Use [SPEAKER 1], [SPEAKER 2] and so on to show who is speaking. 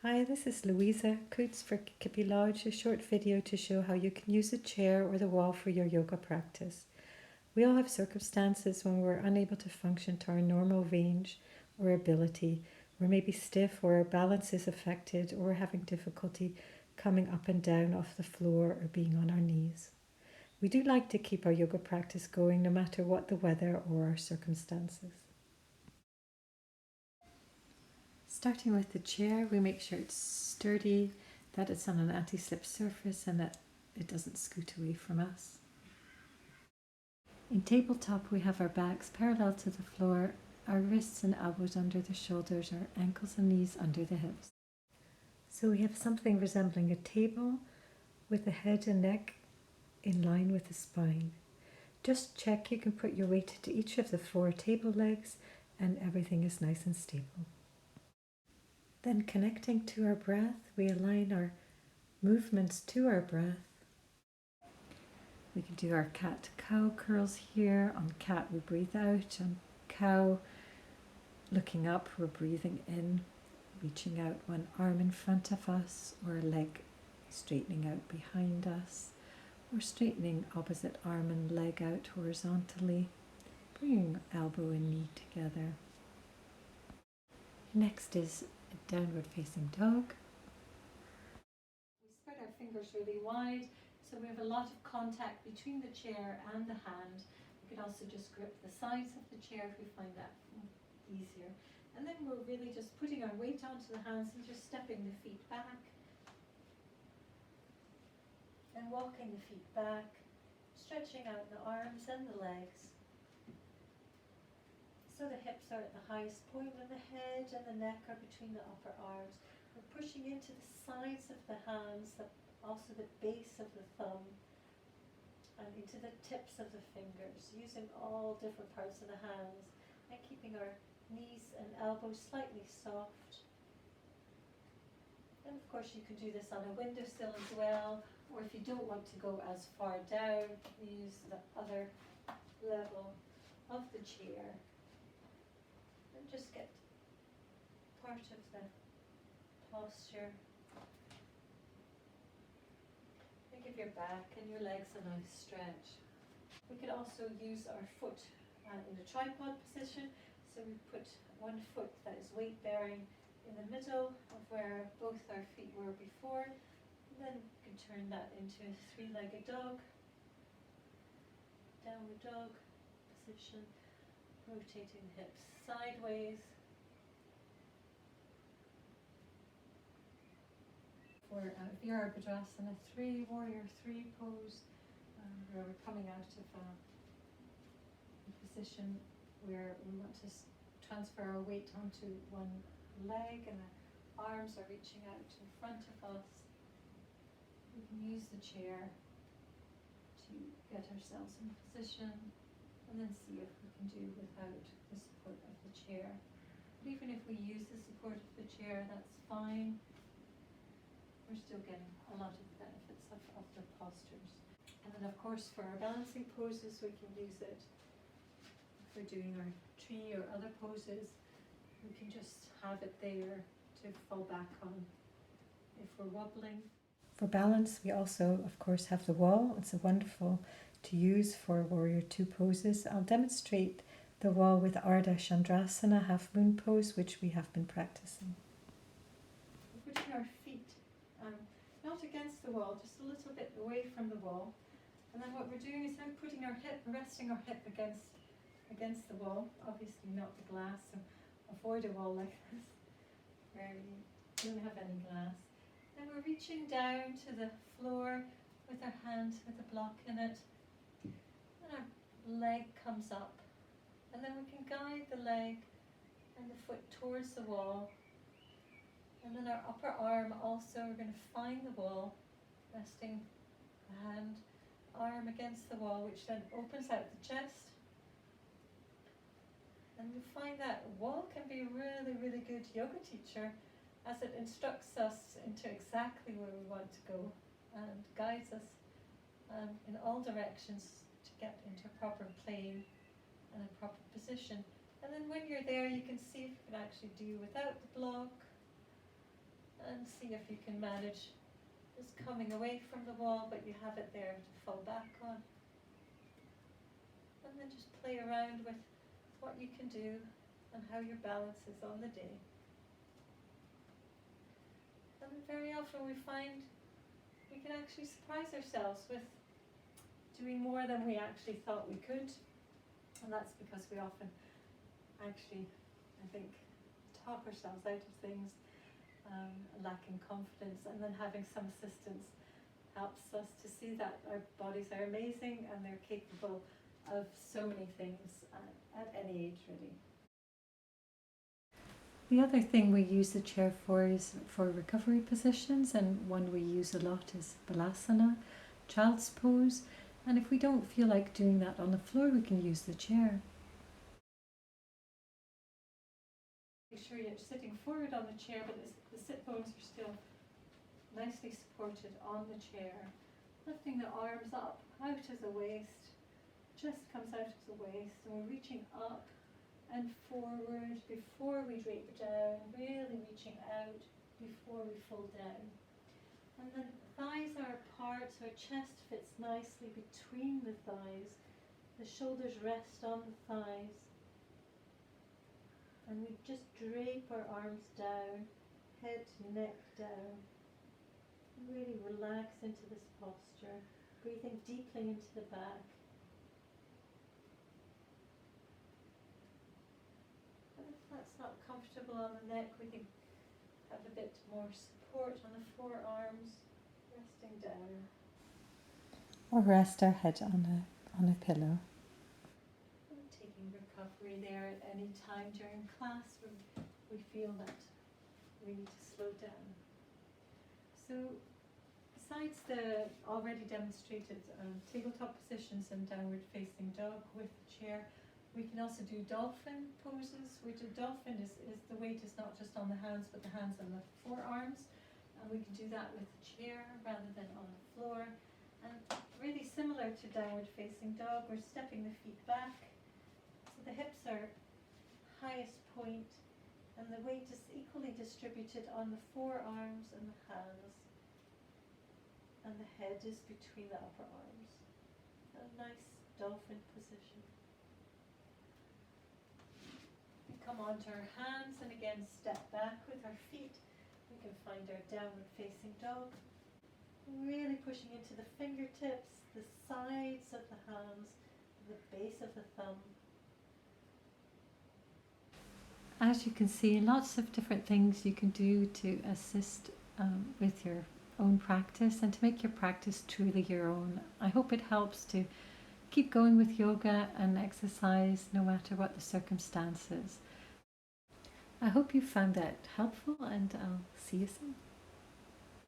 [SPEAKER 1] Hi, this is Louisa Coots for Kippy Lodge, a short video to show how you can use a chair or the wall for your yoga practice. We all have circumstances when we're unable to function to our normal range or ability. We're maybe stiff or our balance is affected, or we're having difficulty coming up and down off the floor or being on our knees. We do like to keep our yoga practice going no matter what the weather or our circumstances. Starting with the chair, we make sure it's sturdy, that it's on an anti-slip surface and that it doesn't scoot away from us. In tabletop, we have our backs parallel to the floor, our wrists and elbows under the shoulders, our ankles and knees under the hips. So we have something resembling a table with the head and neck in line with the spine. Just check you can put your weight into each of the 4 table legs and everything is nice and stable. Then connecting to our breath, we align our movements to our breath. We can do our cat-cow curls here. On cat, we breathe out. On cow, looking up, we're breathing in, reaching out one arm in front of us, or a leg straightening out behind us, or straightening opposite arm and leg out horizontally, bringing elbow and knee together. Next is downward facing dog. We spread our fingers really wide so we have a lot of contact between the chair and the hand. We could also just grip the sides of the chair if we find that easier. And then we're really just putting our weight onto the hands and just stepping the feet back and walking the feet back, stretching out the arms and the legs. So the hips are at the highest point and the head and the neck are between the upper arms. We're pushing into the sides of the hands, also the base of the thumb, and into the tips of the fingers, using all different parts of the hands and keeping our knees and elbows slightly soft. And of course you can do this on a windowsill as well, or if you don't want to go as far down, you use the other level of the chair. And just get part of the posture. And give your back and your legs a nice stretch. We could also use our foot in the tripod position. So we put one foot that is weight bearing in the middle of where both our feet were before. And then we can turn that into a 3-legged dog. Downward dog position. Rotating the hips sideways. For Virabhadrasana 3, Warrior 3 pose, where we're coming out of a position where we want to transfer our weight onto one leg and the arms are reaching out in front of us. We can use the chair to get ourselves in position and then see if we can do without the support of the chair. But even if we use the support of the chair, that's fine. We're still getting a lot of the benefits of the postures. And then of course for our balancing poses we can use it. If we're doing our tree or other poses, we can just have it there to fall back on if we're wobbling. For balance we also of course have the wall. It's wonderful to use for Warrior 2 poses. I'll demonstrate the wall with Ardha Chandrasana, half moon pose, which we have been practicing. We're putting our feet not against the wall, just a little bit away from the wall. And then what we're doing is we're putting our hip, resting our hip against the wall, obviously not the glass, so avoid a wall like this, where you don't have any glass. Then we're reaching down to the floor with our hand with a block in it. And our leg comes up. And then we can guide the leg and the foot towards the wall. And then our upper arm also, we're going to find the wall, resting the hand, arm against the wall, which then opens out the chest. And we find that wall can be a really, really good yoga teacher, as it instructs us into exactly where we want to go and guides us in all directions to get into a proper plane and a proper position. And then when you're there, you can see if you can actually do without the block. And see if you can manage just coming away from the wall, but you have it there to fall back on. And then just play around with what you can do and how your balance is on the day. And very often we find we can actually surprise ourselves with doing more than we actually thought we could. And that's because we often actually, I think, talk ourselves out of things, lacking confidence, and then having some assistance helps us to see that our bodies are amazing and they're capable of so many things at any age, really. The other thing we use the chair for is for recovery positions, and one we use a lot is balasana, child's pose, and if we don't feel like doing that on the floor, we can use the chair. Make sure you're sitting forward on the chair, but the sit bones are still nicely supported on the chair. Lifting the arms up, out of the waist, chest comes out of the waist, and we're reaching up and forward before we drape down, really reaching out before we fold down. And then thighs are apart, so our chest fits nicely between the thighs. The shoulders rest on the thighs. And we just drape our arms down, head, neck down. Really relax into this posture, breathing deeply into the back. And if that's not comfortable on the neck, we can have a bit more support on the forearms, resting down. Or rest our head on a pillow. Taking recovery there at any time during class when we feel that we need to slow down. So besides the already demonstrated tabletop positions and downward facing dog with the chair, we can also do dolphin poses, which a dolphin is the weight is not just on the hands, but the hands on the forearms. And we can do that with the chair rather than on the floor. And really similar to downward facing dog, we're stepping the feet back. So the hips are highest point, and the weight is equally distributed on the forearms and the hands. And the head is between the upper arms. A nice dolphin position. We come onto our hands and again step back with our feet. We can find our downward facing dog. Really pushing into the fingertips, the sides of the hands, the base of the thumb. As you can see, lots of different things you can do to assist with your own practice and to make your practice truly your own. I hope it helps to keep going with yoga and exercise no matter what the circumstances. I hope you found that helpful, and I'll see you soon.